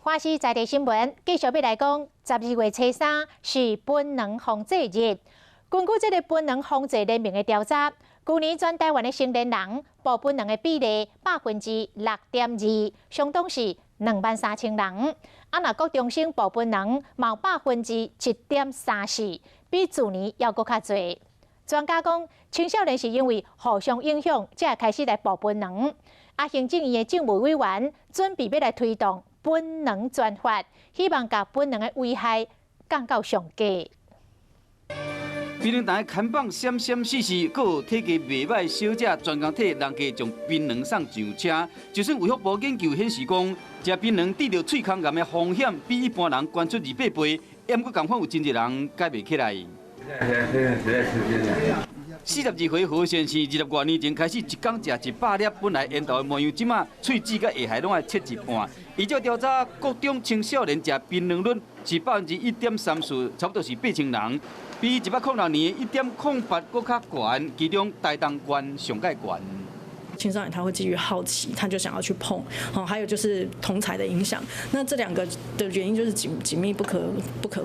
华视在地新闻继续要来讲，12月初3是本能防治日。根据这个本能防治联盟的调查，去年全台湾的成年人报本能的比例6.2%，相当是23000人。若国中生报本能嘛1.34%，比去年要搁较侪。专家讲，青少年是因为互相影响，才开始来报本能。行政院的政务委员准备要来推动本能专法，希望把本能的危害降到上低。槟榔摊看榜闪闪烁烁，阁有体格袂歹小姐专工体人家将槟榔送上车。就算卫福部研究显示讲，食槟榔得到喙空癌的风险比一般人悬出200倍，也毋过共款有真侪人改袂起来。42岁何先生20多年前开始一工食100粒，本来烟头的模样，即马喙齿甲下颌拢爱切一半。依照调查，国中青少年食槟榔率是1.34%，差不多是8000人，比106年的1.08%搁较悬，其中台东县上界悬。青少年他会基于好奇，他就想要去碰，还有就是同侪的影响。那这2个的原因就是紧密不可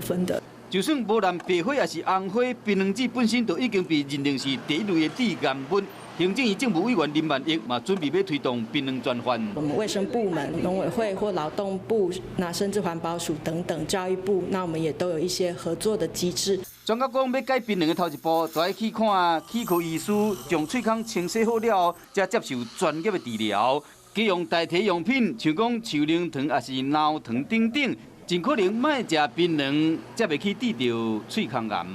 分的。就算无染白火也是红火，槟榔籽本身就已经被认定是第1类的致癌物。行政院政务委员林万益嘛准备要推动槟榔专法。我们卫生部门、农委会或劳动部、甚至环保署等等，教育部，那我们也都有一些合作的机制。专家讲，要改槟榔的头一步，就要去看齿科医师，将喙孔清洗好了，才接受专业的治疗。佮用代替用品，像讲树奶糖也是脑糖等等，尽可能莫食槟榔，才袂去治疗喙孔癌。